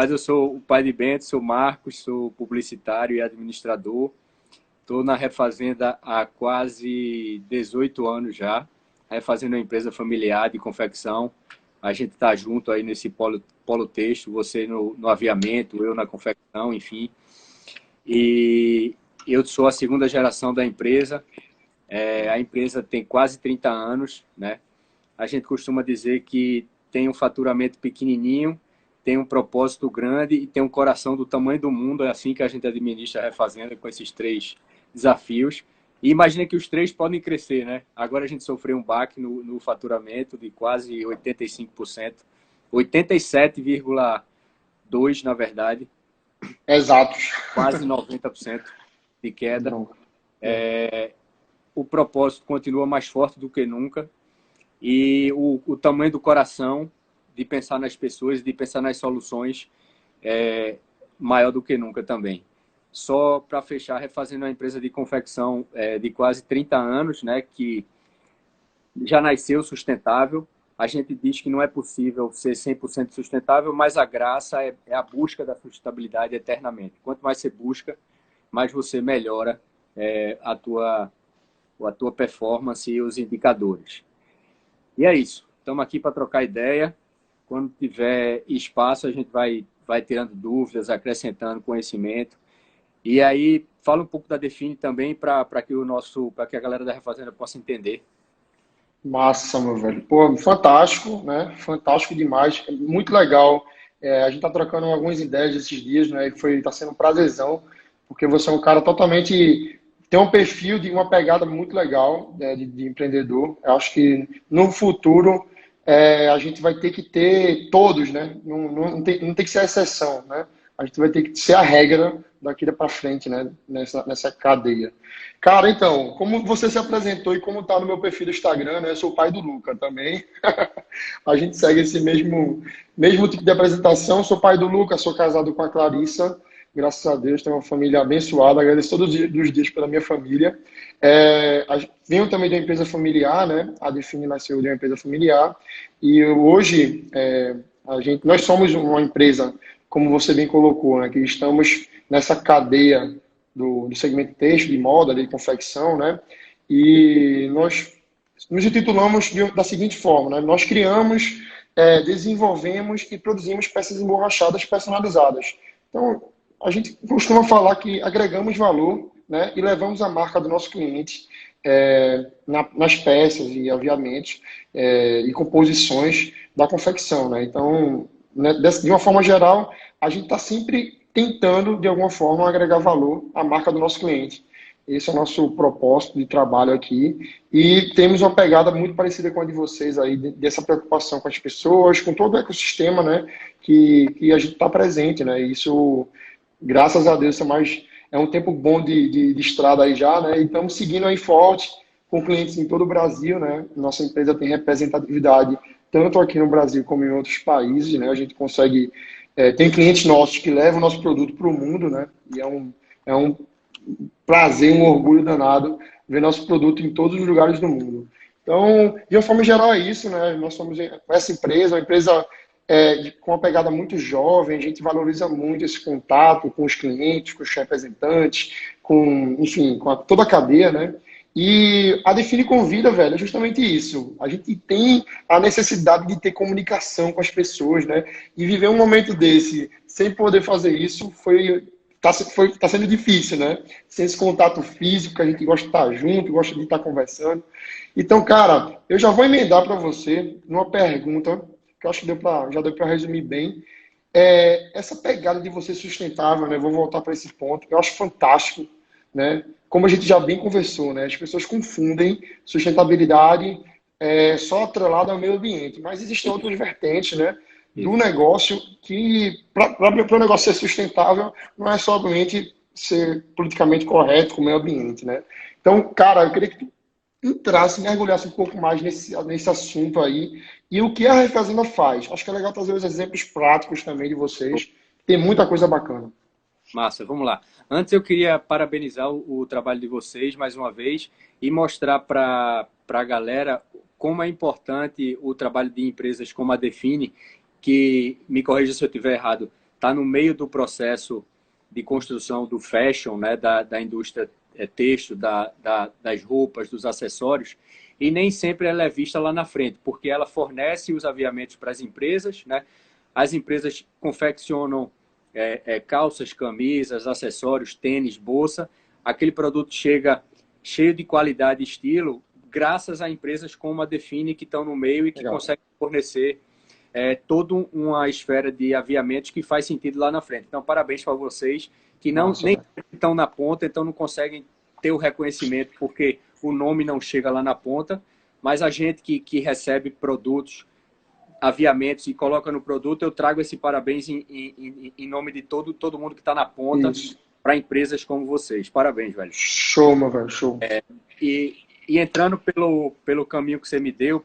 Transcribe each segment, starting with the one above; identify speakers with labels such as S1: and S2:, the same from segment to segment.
S1: mas eu sou o pai de Bento, sou Marcos, sou publicitário e administrador. Estou na Refazenda há quase 18 anos já. A Refazenda é uma empresa familiar de confecção. A gente está junto aí nesse polo têxtil, você no aviamento, eu na confecção, enfim. E eu sou a segunda geração da empresa. A empresa tem quase 30 anos, né? A gente costuma dizer que tem um faturamento pequenininho, tem um propósito grande e tem um coração do tamanho do mundo. É assim que a gente administra a Refazenda, com esses três desafios. E imagina que os três podem crescer, né? Agora a gente sofreu um baque no faturamento de quase 85%, 87,2% na verdade,
S2: Exatos.
S1: quase 90% de queda.
S2: Não.
S1: O propósito continua mais forte do que nunca e o tamanho do coração de pensar nas pessoas, de pensar nas soluções é maior do que nunca também. Só para fechar, Refazendo uma empresa de confecção de quase 30 anos, né, que já nasceu sustentável. A gente diz que não é possível ser 100% sustentável, mas a graça é a busca da sustentabilidade eternamente. Quanto mais você busca, mais você melhora a tua performance e os indicadores. E é isso. Estamos aqui para trocar ideia. Quando tiver espaço, a gente vai tirando dúvidas, acrescentando conhecimento. E aí, fala um pouco da Define também para que a galera da Refazenda possa entender.
S2: Massa, meu velho. Pô, fantástico, né? Fantástico demais. Muito legal. A gente tá trocando algumas ideias esses dias, né? E tá sendo um prazerzão, porque você é um cara totalmente. Tem um perfil de uma pegada muito legal, né, de empreendedor. Eu acho que no futuro a gente vai ter que ter todos, né? Não tem que ser a exceção, né? A gente vai ter que ser a regra daqui para frente, né? Nessa cadeia. Cara, então, como você se apresentou e como tá no meu perfil do Instagram, né? Eu sou o pai do Luca também. A gente segue esse mesmo tipo de apresentação. Sou pai do Luca, sou casado com a Clarissa. Graças a Deus, tenho uma família abençoada. Agradeço todos os dias pela minha família. Venho também de uma empresa familiar, né? A Define nasceu de uma empresa familiar. E hoje, nós somos uma empresa, como você bem colocou, né? Que estamos nessa cadeia do segmento têxtil, de moda, de confecção, né? E nós nos intitulamos da seguinte forma, né? Nós criamos, desenvolvemos e produzimos peças emborrachadas personalizadas. Então, a gente costuma falar que agregamos valor, né? E levamos a marca do nosso cliente nas peças e aviamentos e composições da confecção, né? Então, né, de uma forma geral, a gente está sempre tentando, de alguma forma, agregar valor à marca do nosso cliente. Esse é o nosso propósito de trabalho aqui. E temos uma pegada muito parecida com a de vocês aí, dessa preocupação com as pessoas, com todo o ecossistema, né, que a gente está presente, né? Isso, graças a Deus, é um tempo bom de estrada aí já, né? E estamos seguindo aí forte com clientes em todo o Brasil, né? Nossa empresa tem representatividade tanto aqui no Brasil como em outros países, né? A gente consegue... tem clientes nossos que levam o nosso produto para o mundo, né? E é um prazer, um orgulho danado ver nosso produto em todos os lugares do mundo. Então, de uma forma geral, é isso, né? Nós somos essa empresa, uma empresa com uma pegada muito jovem, a gente valoriza muito esse contato com os clientes, com os representantes, enfim, com toda a cadeia, né? E a Define Convida, velho, é justamente isso. A gente tem a necessidade de ter comunicação com as pessoas, né? E viver um momento desse sem poder fazer isso tá sendo difícil, né? Sem esse contato físico, que a gente gosta de estar junto, gosta de estar conversando. Então, cara, eu já vou emendar para você numa pergunta que eu acho que já deu para resumir bem. Essa pegada de você sustentável, né? Vou voltar para esse ponto. Eu acho fantástico, né? Como a gente já bem conversou, né? As pessoas confundem sustentabilidade só atrelada ao meio ambiente, mas existem outras vertentes, né? Do
S1: Isso.
S2: negócio que, para o negócio ser sustentável, não é somente ser politicamente correto com o meio ambiente, né? Então, cara, eu queria que tu entrasse, mergulhasse um pouco mais nesse assunto aí e o que a Refazenda faz. Acho que é legal trazer os exemplos práticos também de vocês. Tem muita coisa bacana.
S1: Massa, vamos lá. Antes eu queria parabenizar o trabalho de vocês mais uma vez e mostrar para a galera como é importante o trabalho de empresas como a Define, que, me corrija se eu estiver errado, está no meio do processo de construção do fashion, né, da indústria têxtil, das roupas, dos acessórios, e nem sempre ela é vista lá na frente, porque ela fornece os aviamentos para as empresas, né? As empresas confeccionam calças, camisas, acessórios, tênis, bolsa. Aquele produto chega cheio de qualidade e estilo, graças a empresas como a Define, que estão no meio e que conseguem fornecer toda uma esfera de aviamentos que faz sentido lá na frente. Então, parabéns para vocês, que nem estão na ponta, então não conseguem ter o reconhecimento, porque o nome não chega lá na ponta, mas a gente que recebe produtos, aviamentos e coloca no produto, eu trago esse parabéns em nome de todo mundo que está na ponta, para empresas como vocês. Parabéns, velho.
S2: Show, meu velho, show.
S1: E entrando pelo caminho que você me deu,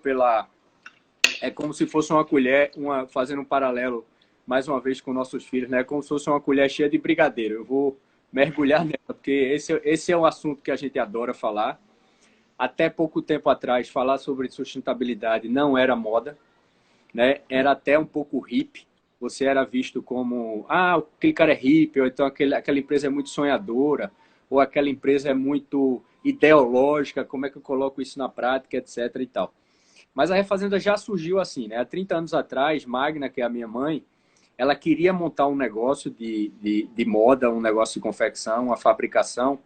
S1: é como se fosse uma colher, fazendo um paralelo, mais uma vez, com nossos filhos, né? Como se fosse uma colher cheia de brigadeiro. Eu vou mergulhar nela, porque esse é um assunto que a gente adora falar. Até pouco tempo atrás, falar sobre sustentabilidade não era moda, né? Era até um pouco hippie. Você era visto como, aquele cara é hippie, ou então aquela empresa é muito sonhadora, ou aquela empresa é muito ideológica, como é que eu coloco isso na prática, etc. e tal. Mas a Refazenda já surgiu assim, né? Há 30 anos atrás, Magna, que é a minha mãe, ela queria montar um negócio de moda, um negócio de confecção, uma fabricação,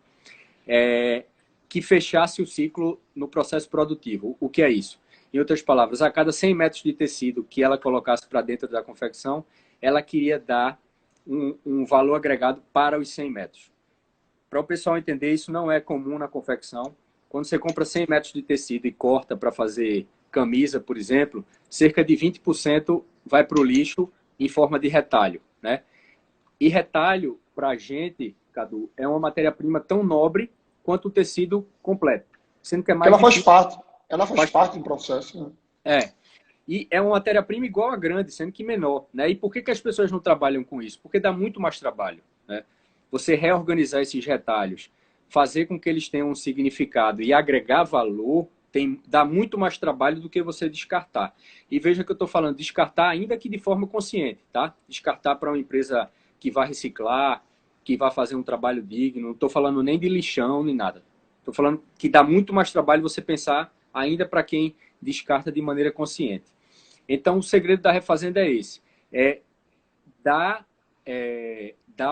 S1: que fechasse o ciclo no processo produtivo. O que é isso? Em outras palavras, a cada 100 metros de tecido que ela colocasse para dentro da confecção, ela queria dar um valor agregado para os 100 metros. Para o pessoal entender, isso não é comum na confecção. Quando você compra 100 metros de tecido e corta para fazer camisa, por exemplo, cerca de 20% vai para o lixo em forma de retalho, né? E retalho, para a gente, Cadu, é uma matéria-prima tão nobre quanto o tecido completo. Sendo que é mais
S2: ela
S1: difícil.
S2: Ela faz parte do processo, né?
S1: E é uma matéria-prima igual a grande, sendo que menor, né? E por que as pessoas não trabalham com isso? Porque dá muito mais trabalho, né? Você reorganizar esses retalhos, fazer com que eles tenham um significado e agregar valor, dá muito mais trabalho do que você descartar. E veja que eu estou falando descartar ainda que de forma consciente, tá? Descartar para uma empresa que vai reciclar, que vai fazer um trabalho digno. Não estou falando nem de lixão, nem nada. Estou falando que dá muito mais trabalho você pensar ainda para quem descarta de maneira consciente. Então, o segredo da Refazenda é esse. Dar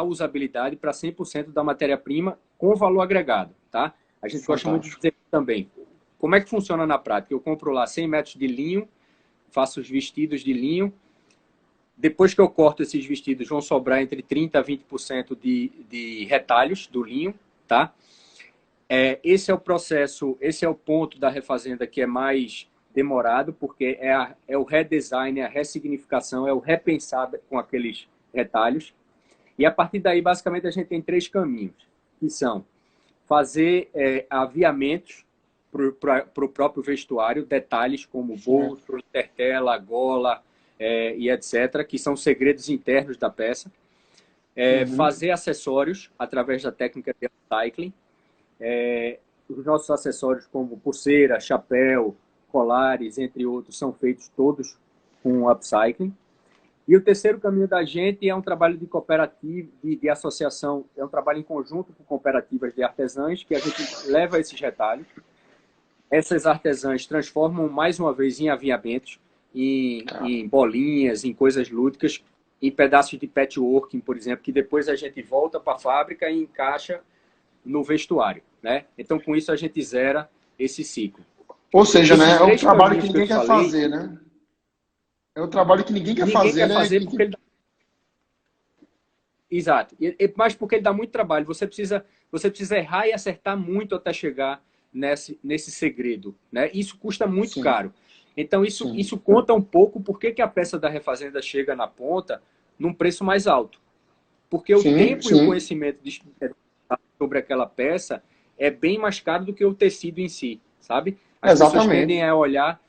S1: usabilidade para 100% da matéria-prima com valor agregado, tá? A gente gosta muito de dizer também. Como é que funciona na prática? Eu compro lá 100 metros de linho, faço os vestidos de linho. Depois que eu corto esses vestidos, vão sobrar entre 30% a 20% de retalhos do linho, tá? Esse é o processo, esse é o ponto da Refazenda que é mais demorado, porque é o redesign, a ressignificação, é o repensar com aqueles retalhos. E a partir daí, basicamente, a gente tem 3 caminhos, que são fazer aviamentos para o próprio vestuário, detalhes como bolso, intertela, gola e etc., que são segredos internos da peça. Fazer acessórios através da técnica de upcycling. Os nossos acessórios como pulseira, chapéu, colares, entre outros, são feitos todos com upcycling. E o terceiro caminho da gente é um trabalho de cooperativa, de associação, é um trabalho em conjunto com cooperativas de artesãs, que a gente leva esses retalhos. Essas artesãs transformam mais uma vez em aviamentos, em bolinhas, em coisas lúdicas, em pedaços de patchworking, por exemplo, que depois a gente volta para a fábrica e encaixa no vestuário, né? Então, com isso, a gente zera esse ciclo.
S2: Ou seja, né, é um trabalho que ninguém quer fazer, né? É um trabalho que ninguém quer fazer, né?
S1: Porque ele... Exato. Mas porque ele dá muito trabalho. Você precisa errar e acertar muito até chegar nesse segredo, né? Isso custa muito caro. Então, isso conta um pouco por que a peça da Refazenda chega na ponta num preço mais alto. Porque o tempo e o conhecimento sobre aquela peça é bem mais caro do que o tecido em si, sabe? As pessoas tendem a olhar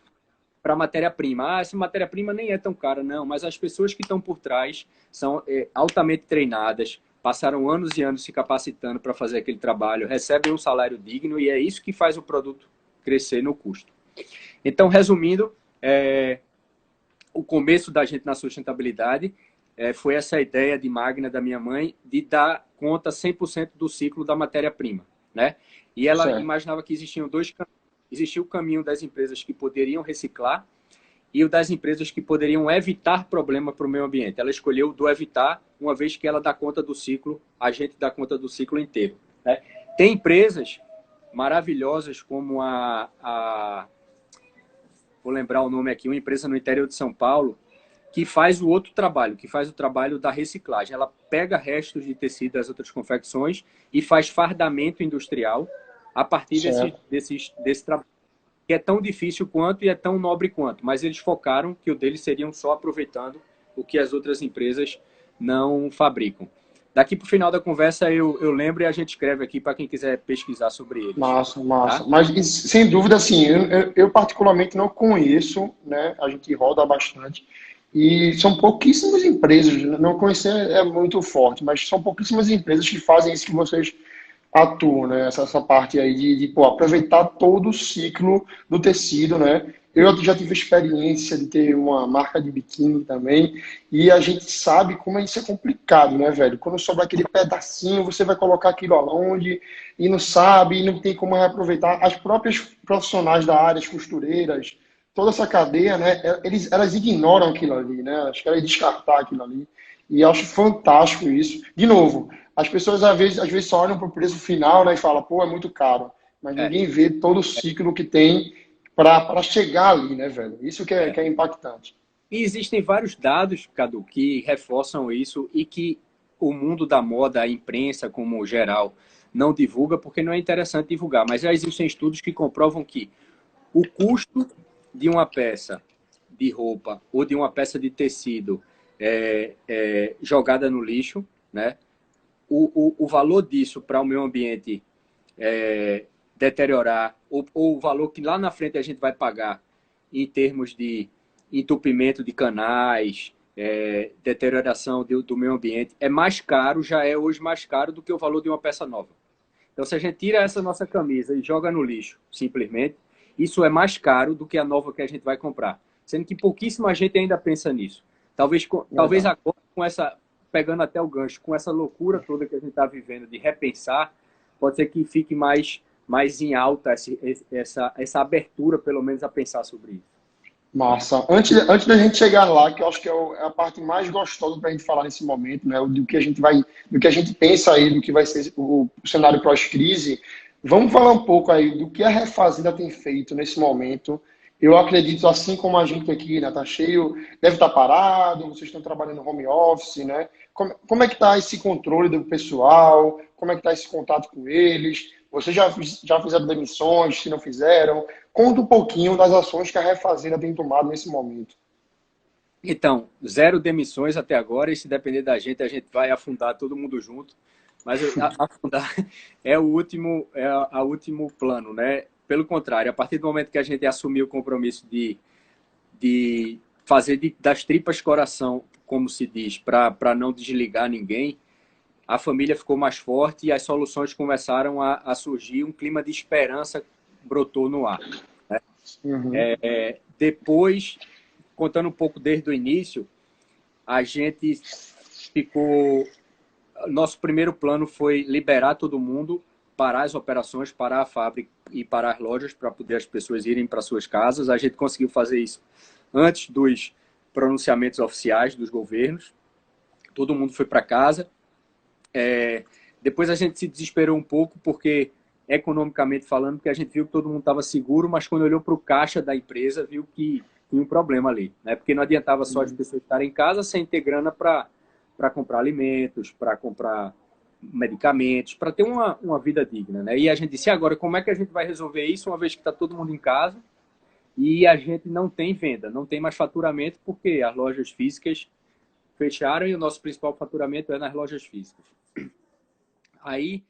S1: para a matéria-prima. Essa matéria-prima nem é tão cara, não. Mas as pessoas que estão por trás são altamente treinadas, passaram anos e anos se capacitando para fazer aquele trabalho, recebem um salário digno e é isso que faz o produto crescer no custo. Então, resumindo, o começo da gente na sustentabilidade foi essa ideia de Magna da minha mãe de dar conta 100% do ciclo da matéria-prima, né? E ela
S2: certo.
S1: imaginava que existiam dois caminhos. Existia o caminho das empresas que poderiam reciclar e o das empresas que poderiam evitar problema para o meio ambiente. Ela escolheu o do evitar, uma vez que ela dá conta do ciclo, a gente dá conta do ciclo inteiro, né? Tem empresas maravilhosas como vou lembrar o nome aqui, uma empresa no interior de São Paulo, que faz o outro trabalho, que faz o trabalho da reciclagem. Ela pega restos de tecido das outras confecções e faz fardamento industrial a partir desse trabalho, que é tão difícil quanto e é tão nobre quanto, mas eles focaram que o deles seriam só aproveitando o que as outras empresas não fabricam. Daqui para o final da conversa eu lembro e a gente escreve aqui para quem quiser pesquisar sobre eles.
S2: Massa, massa.
S1: Tá?
S2: Mas, sem dúvida, assim, eu particularmente não conheço, né? A gente roda bastante. E são pouquíssimas empresas, não conhecer é muito forte, mas são pouquíssimas empresas que fazem isso que vocês atuam, né? Essa parte aí de pô, aproveitar todo o ciclo do tecido, né? Eu já tive a experiência de ter uma marca de biquíni também, e a gente sabe como isso é complicado, né, velho? Quando sobra aquele pedacinho, você vai colocar aquilo aonde, e não sabe, e não tem como reaproveitar. As próprias profissionais da área, as costureiras, toda essa cadeia, né? Elas ignoram aquilo ali, né? Elas querem descartar aquilo ali. E eu acho fantástico isso. De novo, as pessoas às vezes só olham para o preço final, né, e falam, pô, é muito caro. Mas
S1: É,
S2: ninguém vê todo o ciclo que tem para chegar ali, né, velho? Isso que é impactante.
S1: E existem vários dados, Cadu, que reforçam isso e que o mundo da moda, a imprensa como geral, não divulga porque não é interessante divulgar. Mas já existem estudos que comprovam que o custo de uma peça de roupa ou de uma peça de tecido jogada no lixo, né? O valor disso para o meio ambiente deteriorar, ou o valor que lá na frente a gente vai pagar em termos de entupimento de canais, deterioração do meio ambiente, é mais caro, já é hoje mais caro do que o valor de uma peça nova. Então, se a gente tira essa nossa camisa e joga no lixo, simplesmente, isso é mais caro do que a nova que a gente vai comprar. Sendo que pouquíssima gente ainda pensa nisso. Talvez
S2: Verdade.
S1: agora, com essa, pegando até o gancho, com essa loucura toda que a gente está vivendo de repensar, pode ser que fique mais em alta essa abertura, pelo menos, a pensar sobre isso.
S2: Massa. Antes da gente chegar lá, que eu acho que é a parte mais gostosa para a gente falar nesse momento, né? Do que a gente vai, do que a gente pensa aí, do que vai ser o cenário pós-crise. Vamos falar um pouco aí do que a Refazenda tem feito nesse momento. Eu acredito, assim como a gente aqui, né, tá cheio, deve estar parado, vocês estão trabalhando home office, né? Como é que está esse controle do pessoal? Como é que está esse contato com eles? Vocês já fizeram demissões, se não fizeram? Conta um pouquinho das ações que a Refazenda tem tomado nesse momento.
S1: Então, 0 demissões até agora, e se depender da gente, a gente vai afundar todo mundo junto. Mas afundar é o último plano, né? Pelo contrário, a partir do momento que a gente assumiu o compromisso de fazer das tripas coração, como se diz, para não desligar ninguém, a família ficou mais forte e as soluções começaram a surgir, um clima de esperança brotou no ar.
S2: Uhum.
S1: Depois, contando um pouco desde o início, a gente ficou... Nosso primeiro plano foi liberar todo mundo, parar as operações, parar a fábrica e parar as lojas para poder as pessoas irem para suas casas. A gente conseguiu fazer isso antes dos pronunciamentos oficiais dos governos. Todo mundo foi para casa. Depois a gente se desesperou um pouco, porque, economicamente falando, porque a gente viu que todo mundo estava seguro, mas quando olhou para o caixa da empresa, viu que tinha um problema ali, né? Porque não adiantava só as pessoas estarem em casa sem ter grana para comprar alimentos, para comprar medicamentos, para ter uma vida digna, né? E a gente disse, agora, como é que a gente vai resolver isso, uma vez que está todo mundo em casa e a gente não tem venda, não tem mais faturamento, porque as lojas físicas fecharam e o nosso principal faturamento é nas lojas físicas. Aí,